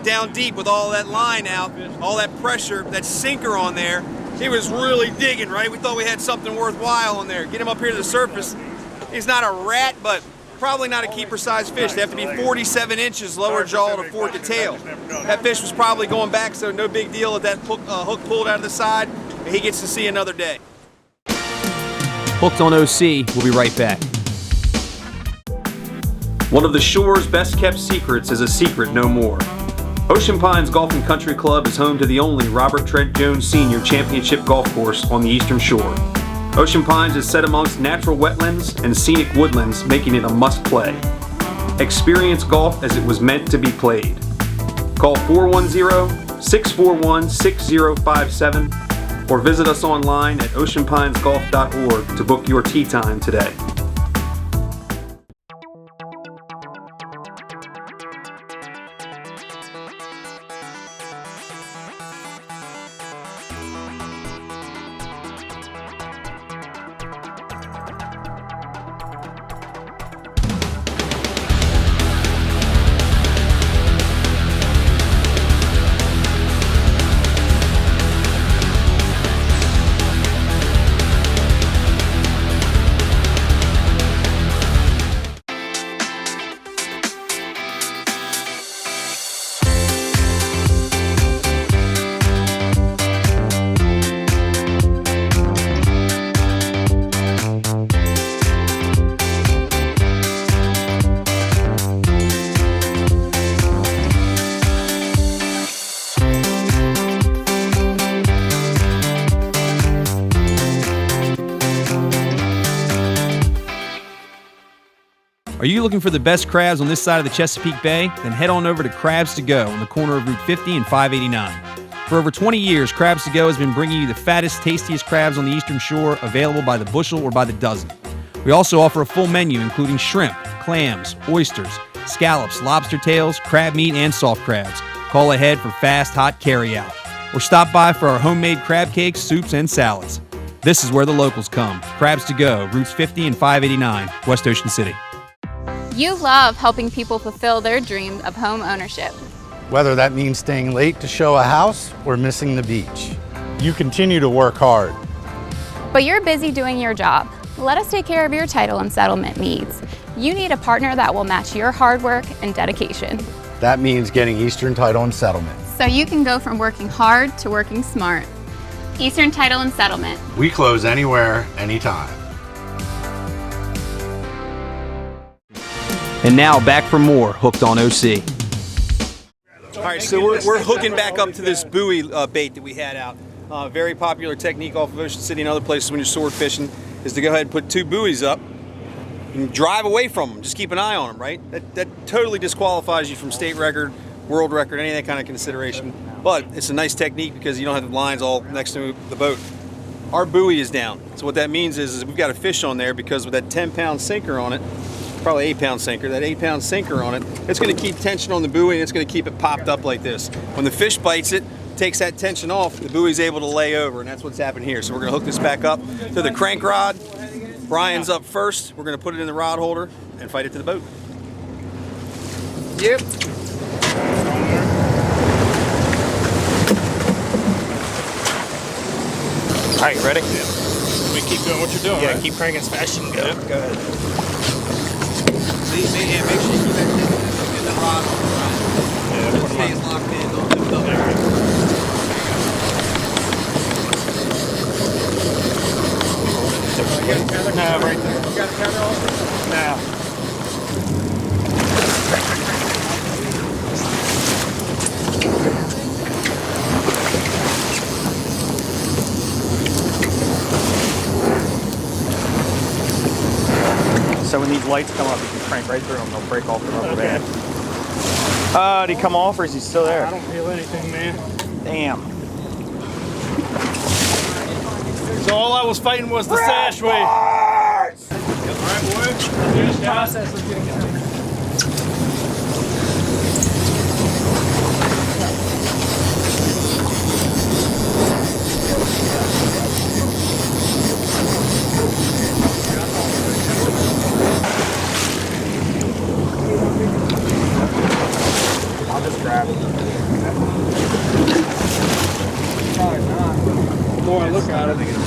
Down deep with all that line out, all that pressure, that sinker on there. He was really digging, right? We thought we had something worthwhile on there. Get him up here to the surface. He's not a rat, but probably not a keeper-sized fish. They have to be 47 inches lower jaw to fork the tail. That fish was probably going back, so no big deal if that hook pulled out of the side. He gets to see another day. Hooked on OC, we'll be right back. One of the shore's best-kept secrets is a secret no more. Ocean Pines Golf and Country Club is home to the only Robert Trent Jones Sr. Championship golf course on the Eastern Shore. Ocean Pines is set amongst natural wetlands and scenic woodlands, making it a must-play. Experience golf as it was meant to be played. Call 410-641-6057 or visit us online at oceanpinesgolf.org to book your tee time today. Are you looking for the best crabs on this side of the Chesapeake Bay? Then head on over to Crabs to Go on the corner of Route 50 and 589. For over 20 years, Crabs to Go has been bringing you the fattest, tastiest crabs on the Eastern Shore, available by the bushel or by the dozen. We also offer a full menu including shrimp, clams, oysters, scallops, lobster tails, crab meat, and soft crabs. Call ahead for fast, hot carry-out. Or stop by for our homemade crab cakes, soups, and salads. This is where the locals come. Crabs to Go, Routes 50 and 589, West Ocean City. You love helping people fulfill their dream of home ownership. Whether that means staying late to show a house or missing the beach. You continue to work hard. But you're busy doing your job. Let us take care of your title and settlement needs. You need a partner that will match your hard work and dedication. That means getting Eastern Title and Settlement. So you can go from working hard to working smart. Eastern Title and Settlement. We close anywhere, anytime. And now back for more Hooked on OC. All right, so we're hooking back up to this buoy bait that we had out. Very popular technique off of Ocean City and other places when you're sword fishing is to go ahead and put 2 buoys up and drive away from them. Just keep an eye on them, right? That totally disqualifies you from state record, world record, any of that kind of consideration. But it's a nice technique because you don't have the lines all next to the boat. Our buoy is down. So what that means is we've got a fish on there because with that 10-pound sinker on it, probably 8-pound sinker, that 8-pound sinker on it, it's going to keep tension on the buoy and it's going to keep it popped up like this. When the fish bites it, takes that tension off, the buoy's able to lay over, and that's what's happened here. So we're going to hook this back up to the crank rod. Brian's up first. We're going to put it in the rod holder and fight it to the boat. Yep. All right, ready? We keep doing what you're doing, Yeah, right? keep cranking as fast as you can go. Yep, go ahead. Make sure you keep that tension in the rod holder, right? Yeah, It stays locked in, don't lift up. No, right there. You got a tether also? No. So when these lights come up, you can crank right through them. They'll break off the rubber band. Did he come off or is he still there? I don't feel anything, man. Damn. So all I was fighting was the sash wave. All right, boy. Here's the process. Let's get it going. I'll just grab it. Probably not. The more I look at it, I think it's...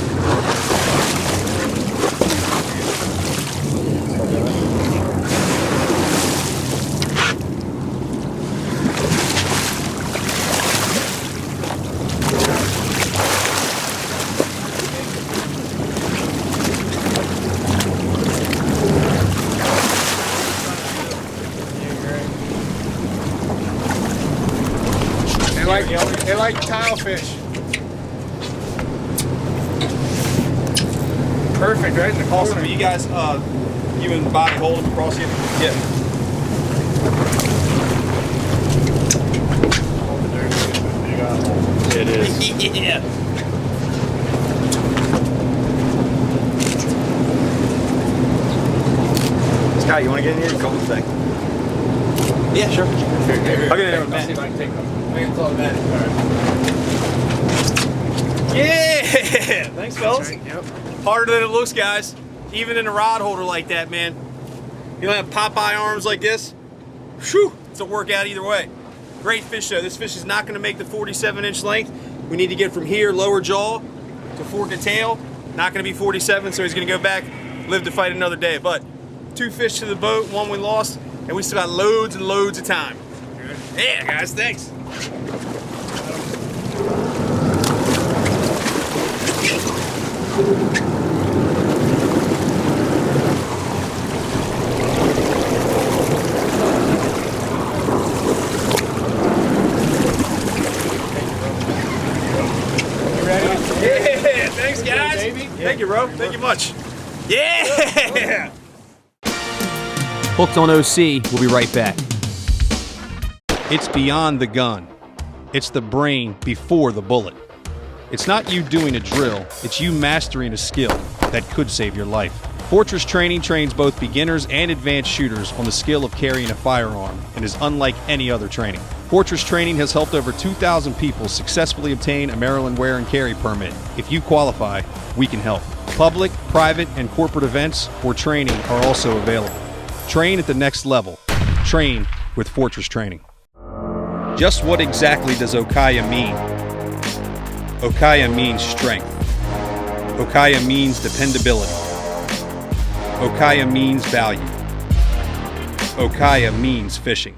They like tile fish. Perfect, right? In the corner. Awesome. You guys, you and Bobby hold them across here? Yeah. It is. Yeah. Scott, you want to get in here? Go with a second. Yeah, sure. I'll get in there with Matt. See if I can take them. I can talk to Matt. All right. Yeah! Thanks, fellas. Right, yep. Harder than it looks, guys. Even in a rod holder like that, man. You don't have Popeye arms like this? Whew! It's a workout either way. Great fish, though. This fish is not going to make the 47-inch length. We need to get from here, lower jaw, to fork of tail. Not going to be 47, so he's going to go back, live to fight another day. But 2 fish to the boat, 1 we lost, and we still got loads and loads of time. Yeah, guys, thanks. Yeah, thanks, guys. Thank you, Ro. Thank you much. Yeah! Hooked on OC, we'll be right back. It's beyond the gun. It's the brain before the bullet. It's not you doing a drill, it's you mastering a skill that could save your life. Fortress Training trains both beginners and advanced shooters on the skill of carrying a firearm and is unlike any other training. Fortress Training has helped over 2,000 people successfully obtain a Maryland wear and carry permit. If you qualify, we can help. Public, private, and corporate events or training are also available. Train at the next level. Train with Fortress Training. Just what exactly does Okaya mean? Okaya means strength. Okaya means dependability. Okaya means value. Okaya means fishing.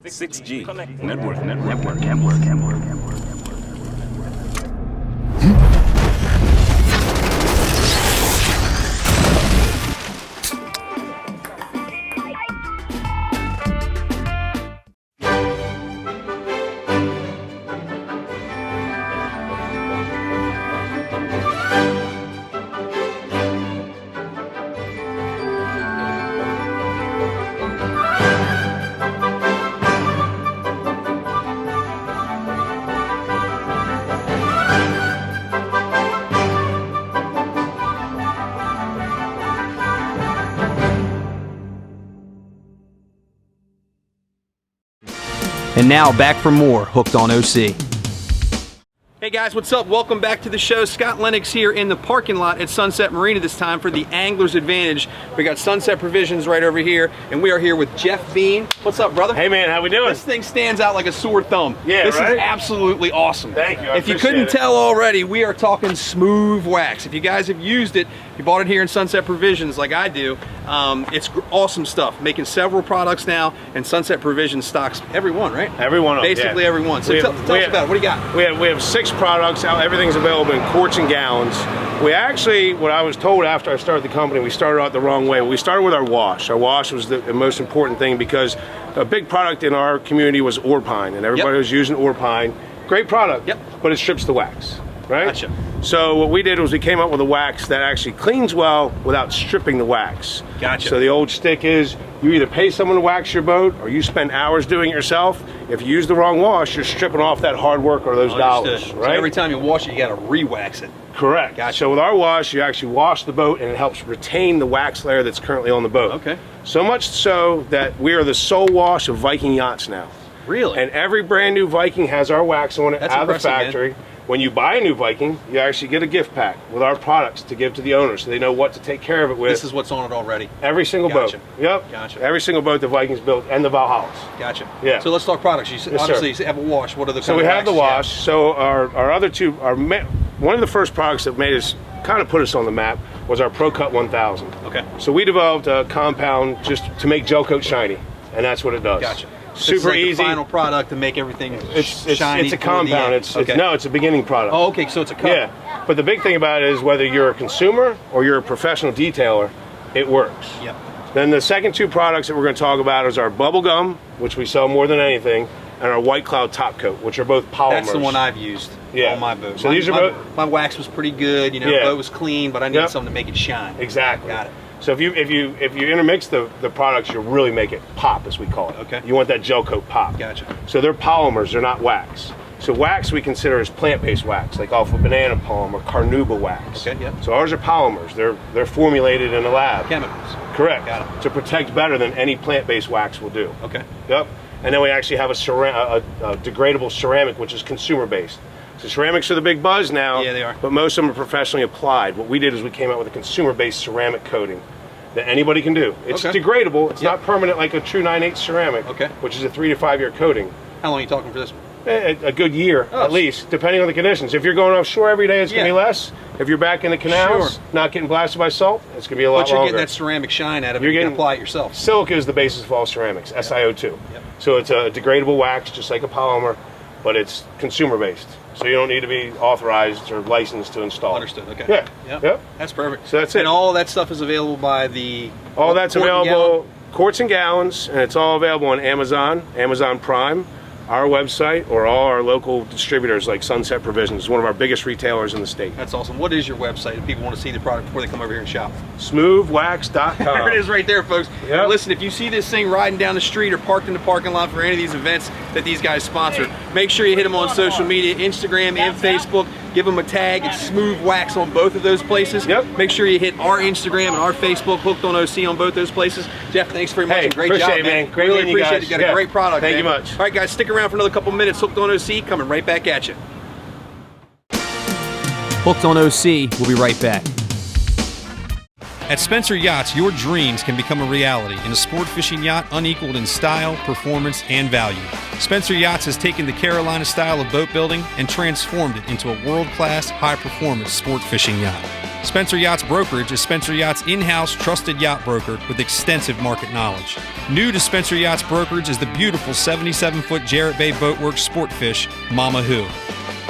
6G. Network. And now back for more Hooked on OC. Hey guys, what's up? Welcome back to the show. Scott Lenox here in the parking lot at Sunset Marina this time for the Angler's Advantage. We got Sunset Provisions right over here, and we are here with Jeff Bean. What's up, brother? Hey man, how we doing? This thing stands out like a sore thumb. Yeah, this right? is absolutely awesome. Thank you. If you couldn't tell already, we are talking Smoove WaX. If you guys have used it, you bought it here in Sunset Provisions like I do, it's awesome stuff. Making several products now, and Sunset Provisions stocks every one, right? Every one of them, basically every one. So tell us about it. What do you got? We have 6 products out. Everything's available in quarts and gallons. We actually, what I was told after I started the company, we started out the wrong way. We started with our wash. Our wash was the most important thing because a big product in our community was oar pine, and everybody was using oar pine. Great product, but it strips the wax, right? Gotcha. So what we did was we came up with a wax that actually cleans well without stripping the wax. Gotcha. So the old stick is you either pay someone to wax your boat or you spend hours doing it yourself. If you use the wrong wash, you're stripping off that hard work or those dollars, right? So every time you wash it, you got to re-wax it. Correct. Gotcha. So with our wash, you actually wash the boat and it helps retain the wax layer that's currently on the boat. Okay. So much so that we are the sole wash of Viking yachts now. Really? And every brand new Viking has our wax on it. That's out of the impressive, factory. man. When you buy a new Viking, you actually get a gift pack with our products to give to the owners so they know what to take care of it with. This is what's on it already. Every single boat. Yep. Gotcha. Every single boat the Vikings built and the Valhallas. Gotcha. Yeah. So let's talk products. You said, Yes, obviously sir. you have a wash. What are the So kind we of have the waxes wash. So our other two, one of the first products that made us kind of put us on the map was our Pro Cut 1000. Okay. So we developed a compound just to make gel coat shiny, and that's what it does. Gotcha. Super It's like easy. the final product to make everything It's shiny. a for the compound. end. It's a beginning product. Oh, okay. So it's a cover. Yeah. But the big thing about it is whether you're a consumer or you're a professional detailer, it works. Yep. Then the second 2 products that we're going to talk about is our bubble gum, which we sell more than anything, and our White Cloud top coat, which are both polymers. That's the one I've used on my boat. So these are both. My wax was pretty good. You know, the boat was clean, but I needed something to make it shine. Exactly. Got it. So if you intermix the products, you really make it pop, as we call it. Okay. You want that gel coat pop. Gotcha. So they're polymers, they're not wax. So wax we consider as plant-based wax, like off a banana palm or carnauba wax. Okay, yeah. So ours are polymers. They're formulated in a lab. Chemicals. Correct. Got it. To protect better than any plant-based wax will do. Okay. Yep. And then we actually have a degradable ceramic, which is consumer-based. So ceramics are the big buzz now. Yeah, they are. But most of them are professionally applied. What we did is we came out with a consumer-based ceramic coating that anybody can do. It's degradable. It's not permanent like a true 9/8 ceramic, which is a 3 to 5 year coating. How long are you talking for this one? A good year, at least, depending on the conditions. If you're going offshore every day, it's going to be less. If you're back in the canals, not getting blasted by salt, it's going to be a lot longer. But you're getting longer. that ceramic shine out of it. You can apply it yourself. Silica is the basis of all ceramics, SiO2. So it's a degradable wax, just like a polymer, but it's consumer-based. So you don't need to be authorized or licensed to install. Understood, okay. Yeah. Yep. That's perfect. So that's it. And all that stuff is available by the... All that's available, quarts and gallons, and it's all available on Amazon, Amazon Prime, our website, or all our local distributors like Sunset Provisions, one of our biggest retailers in the state. That's awesome. What is your website if people want to see the product before they come over here and shop? SmooveWax.com. There it is right there, folks. Yep. Listen, if you see this thing riding down the street or parked in the parking lot for any of these events that these guys sponsor, make sure you hit them on social media, Instagram and Facebook. Give them a tag. It's Smoove WaX on both of those places. Make sure you hit our Instagram and our Facebook, Hooked on OC, on both those places. Jeff, thanks very much. Hey, Great appreciate job, it, man. Great really meeting you appreciate guys. it. You got a great product, Thank man. you much. All right, guys, stick around for another couple minutes. Hooked on OC coming right back at you. Hooked on OC. We'll be right back. At Spencer Yachts, your dreams can become a reality in a sport fishing yacht unequaled in style, performance, and value. Spencer Yachts has taken the Carolina style of boat building and transformed it into a world-class, high-performance sport fishing yacht. Spencer Yachts Brokerage is Spencer Yachts' in-house trusted yacht broker with extensive market knowledge. New to Spencer Yachts Brokerage is the beautiful 77-foot Jarrett Bay Boatworks sport fish, Mama Who.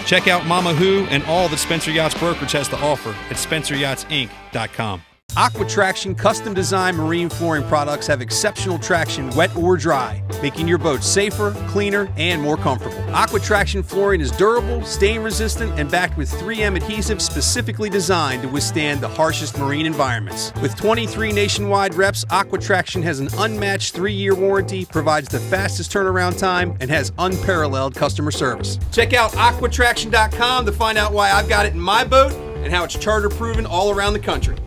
Check out Mama Who and all that Spencer Yachts Brokerage has to offer at SpencerYachtsInc.com. Aquatraction custom designed marine flooring products have exceptional traction wet or dry, making your boat safer, cleaner, and more comfortable. Aquatraction flooring is durable, stain resistant, and backed with 3M adhesive specifically designed to withstand the harshest marine environments. With 23 nationwide reps, Aquatraction has an unmatched 3-year warranty, provides the fastest turnaround time, and has unparalleled customer service. Check out aquatraction.com to find out why I've got it in my boat and how it's charter proven all around the country.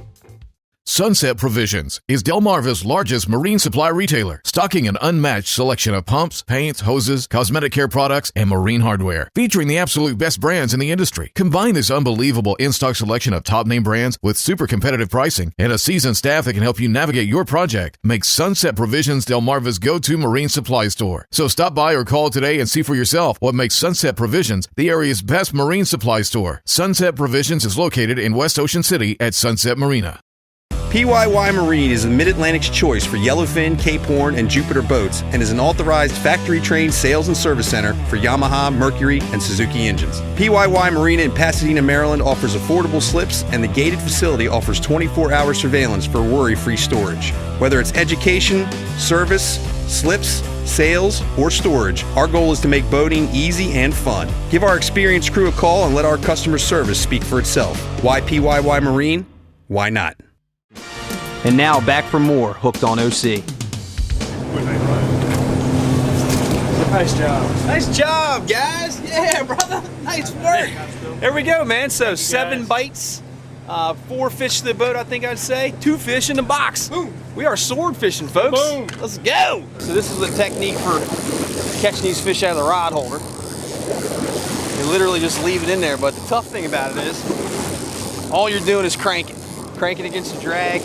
Sunset Provisions is Delmarva's largest marine supply retailer, stocking an unmatched selection of pumps, paints, hoses, cosmetic care products, and marine hardware, featuring the absolute best brands in the industry. Combine this unbelievable in-stock selection of top-name brands with super competitive pricing and a seasoned staff that can help you navigate your project. Make Sunset Provisions Delmarva's go-to marine supply store. So stop by or call today and see for yourself what makes Sunset Provisions the area's best marine supply store. Sunset Provisions is located in West Ocean City at Sunset Marina. PYY Marine is the Mid-Atlantic's choice for yellowfin, Cape Horn, and Jupiter boats and is an authorized factory-trained sales and service center for Yamaha, Mercury, and Suzuki engines. PYY Marina in Pasadena, Maryland offers affordable slips, and the gated facility offers 24-hour surveillance for worry-free storage. Whether it's education, service, slips, sales, or storage, our goal is to make boating easy and fun. Give our experienced crew a call and let our customer service speak for itself. Why PYY Marine? Why not? And now back for more Hooked on OC. Nice job. Nice job, guys. Yeah, brother. Nice work. There we go, man. So 7 bites, 4 fish to the boat, I think I'd say. 2 fish in the box. Boom. We are sword fishing, folks. Boom. Let's go. So this is the technique for catching these fish out of the rod holder. You literally just leave it in there, but the tough thing about it is all you're doing is cranking. Cranking against the drag.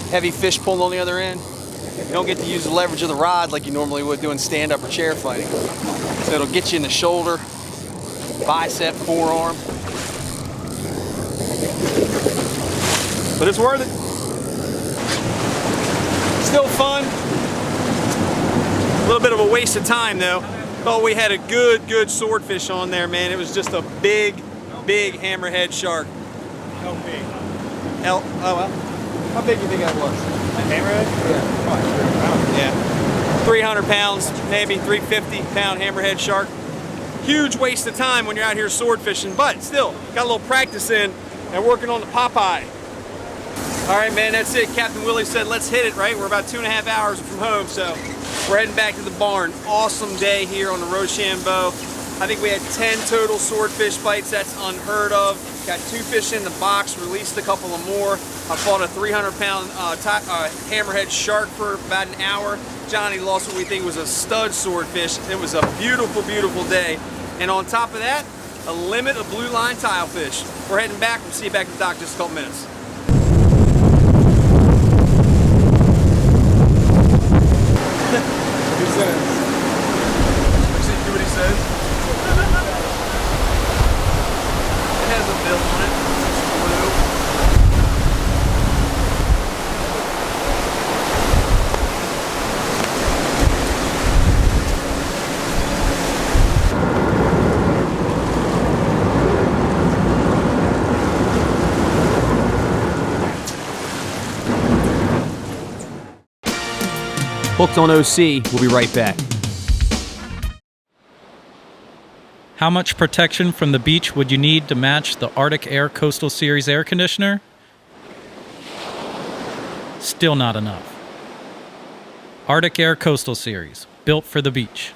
Heavy fish pulling on the other end. You don't get to use the leverage of the rod like you normally would doing stand-up or chair fighting. So it'll get you in the shoulder, bicep, forearm. But it's worth it. Still fun. A little bit of a waste of time though. Thought we had a good swordfish on there, man. It was just a big hammerhead shark. How big? Oh well. How big do you think that was? A hammerhead? Yeah. Yeah. 300 pounds, maybe 350-pound hammerhead shark. Huge waste of time when you're out here sword fishing, but still, got a little practice in and working on the Popeye. All right, man, that's it. Captain Willie said, let's hit it, right? We're about 2.5 hours from home, so we're heading back to the barn. Awesome day here on the Ro Sham Bo. I think we had 10 total swordfish bites. That's unheard of. Got 2 fish in the box, released a couple of more. I fought a 300-pound hammerhead shark for about an hour. Johnny lost what we think was a stud swordfish. It was a beautiful, beautiful day. And on top of that, a limit of blue line tilefish. We're heading back. We'll see you back at the dock in just a couple minutes. Hooked on OC, we'll be right back. How much protection from the beach would you need to match the Arctic Air Coastal Series air conditioner? Still not enough. Arctic Air Coastal Series, built for the beach.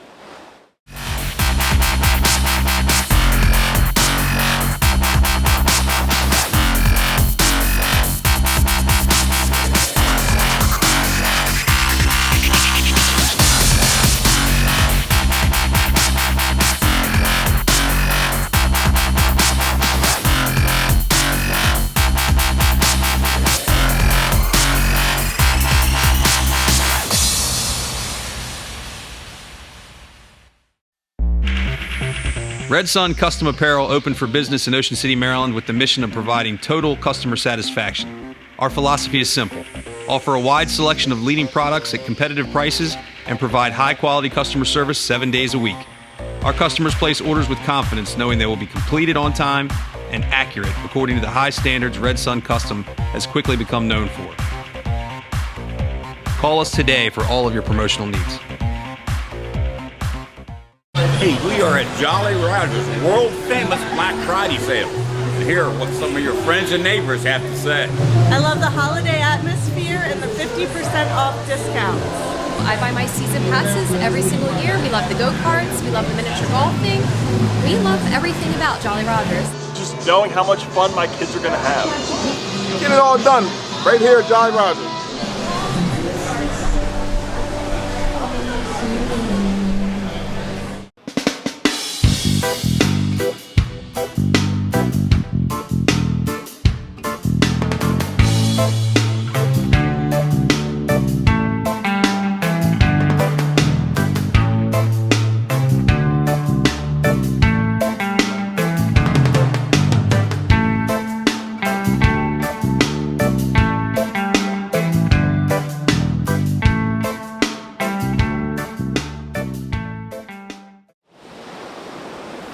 Red Sun Custom Apparel opened for business in Ocean City, Maryland with the mission of providing total customer satisfaction. Our philosophy is simple: offer a wide selection of leading products at competitive prices and provide high-quality customer service 7 days a week. Our customers place orders with confidence, knowing they will be completed on time and accurate according to the high standards Red Sun Custom has quickly become known for. Call us today for all of your promotional needs. Hey, we are at Jolly Roger's world-famous Black Friday sale. To hear what some of your friends and neighbors have to say. I love the holiday atmosphere and the 50% off discounts. I buy my season passes every single year. We love the go-karts. We love the miniature golfing. We love everything about Jolly Rogers. Just knowing how much fun my kids are going to have. Get it all done right here at Jolly Rogers.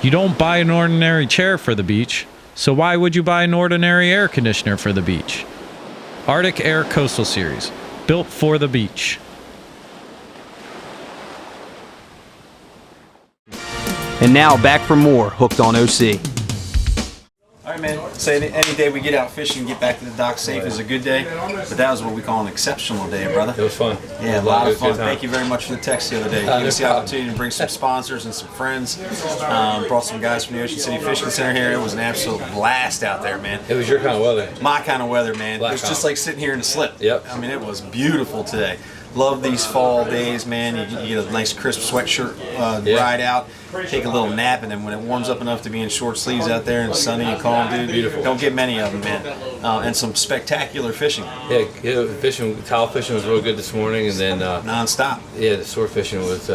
You don't buy an ordinary chair for the beach, so why would you buy an ordinary air conditioner for the beach? Arctic Air Coastal Series, built for the beach. And now back for more Hooked on OC. All right, man. So any day we get out fishing and get back to the dock safe is a good day, but that was what we call an exceptional day, brother. It was fun. Yeah, a lot of fun. Thank you very much for the text the other day. Gave us the opportunity to bring some sponsors and some friends. Brought some guys from the Ocean City Fishing Center here. It was an absolute blast out there, man. It was your kind of weather. My kind of weather, man. It was just like sitting here in the slip. Yep. I mean, it was beautiful today. Love these fall days, man. You get a nice crisp sweatshirt ride out, take a little nap, and then when it warms up enough to be in short sleeves out there and sunny and calm, dude, beautiful. Don't get many of them, man. And some spectacular fishing. Yeah, fishing, towel fishing was real good this morning, and then non-stop. Yeah, the sword fishing was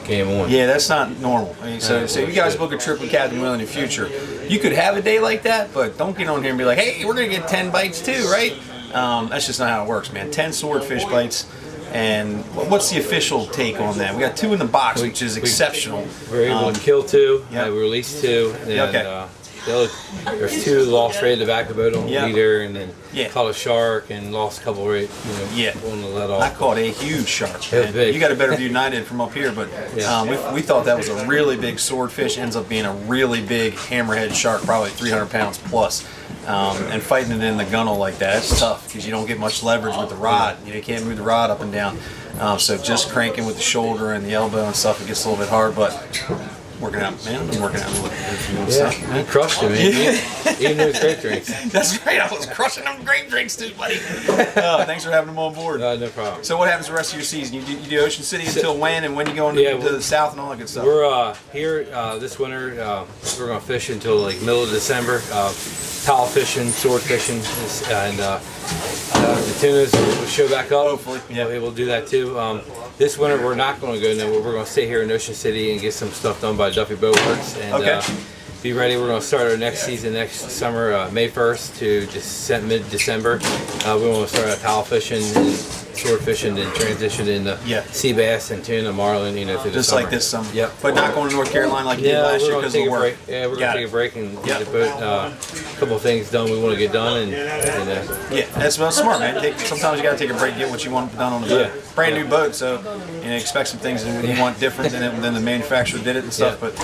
game on. Yeah, that's not normal. I mean, so you guys book a trip with Captain Will in the future, you could have a day like that, but don't get on here and be like, hey, we're gonna get 10 bites too, right? That's just not how it works, man. 10 swordfish bites. And what's the official take on that? We got 2 in the box, which is exceptional. We were able to kill 2. Yep. We released 2. And, okay. There's 2 lost right at the back of the boat on the leader, and then caught a shark and lost a couple right. On the let off. I caught a huge shark. You got a better view than I did from up here, but we thought that was a really big swordfish. Ends up being a really big hammerhead shark, probably 300 pounds plus. And fighting it in the gunnel like that, it's tough because you don't get much leverage with the rod. You can't move the rod up and down. So just cranking with the shoulder and the elbow and stuff, it gets a little bit hard. But Working out, man. I'm working out. You crushed it, man. Even those grape drinks. That's right. I was crushing them grape drinks too, buddy. Thanks for having them on board. No problem. So what happens the rest of your season? You do Ocean City until when, and when you going to the south and all that good stuff? We're here this winter. We're going to fish until like middle of December. Towel fishing, sword fishing, and the tunas will show back up. Hopefully, we'll do that too. This winter we're not going to go nowhere. We're going to stay here in Ocean City and get some stuff done by Duffy Boat Works and be ready. We're going to start our next season next summer, May 1st to mid-December. We want to start out towel fishing, and sword fishing, and transition into sea bass and tuna, marlin. Through the summer. Like this summer. Yep. But not going to North Carolina like you did last year because of the work. Yeah, we're going to take a break and get the boat. A couple of things done we want to get done. That's smart, man. Sometimes you got to take a break, get what you want done on the boat. Brand new boat, so expect some things that you want different than the manufacturer did it and stuff. But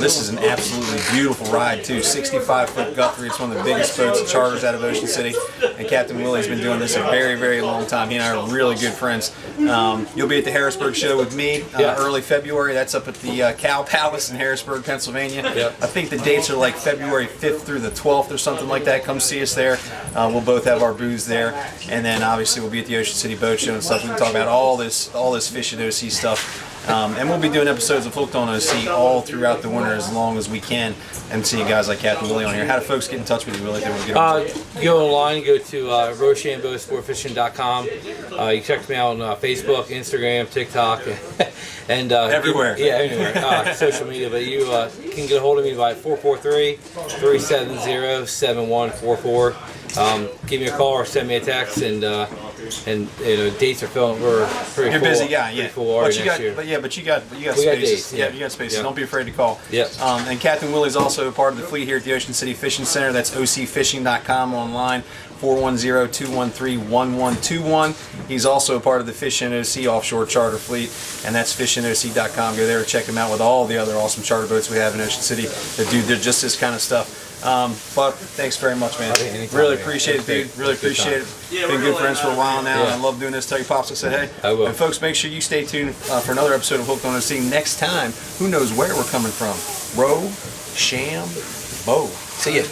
this is an absolutely beautiful ride too. 65-foot Guthrie. It's one of the biggest boats and charters out of Ocean City. And Captain Willie's been doing this a very, very long time. He and I are really good friends. You'll be at the Harrisburg show with me early February. That's up at the Cow Palace in Harrisburg, Pennsylvania. I think the dates are like February 5th through the 12th or something like that. Come see us there. We'll both have our booths there, and then obviously we'll be at the Ocean City Boat Show and stuff. We can talk about all this fish and OC stuff. And we'll be doing episodes of Hooked on OC all throughout the winter as long as we can, and see guys like Captain Willie on here. How do folks get in touch with you, Willie? Go online, go to Ro Sham Bo swordfishing.com. You can check me out on Facebook, Instagram, TikTok, and everywhere. Everywhere. Social media. But you can get a hold of me by 443-370-7144. Give me a call or send me a text, and dates are filling. We're pretty You're full. Busy guy, pretty full already next year. But you got spaces. Dates, you got spaces. Yeah. Don't be afraid to call. And Captain Willie's also part of the fleet here at the Ocean City Fishing Center. That's ocfishing.com online. 410-213-1121. He's also a part of the Fish and OC offshore charter fleet, and that's fishandoc.com. Go there and check him out with all the other awesome charter boats we have in Ocean City that do just this kind of stuff. But thanks very much, man. Really appreciate it, dude. Really appreciate it. Been good friends for a while now, and I love doing this. Tell your pops I said hey. I will. And folks, make sure you stay tuned for another episode of Hooked on OC next time. Who knows where we're coming from? Ro Sham Bo. See ya.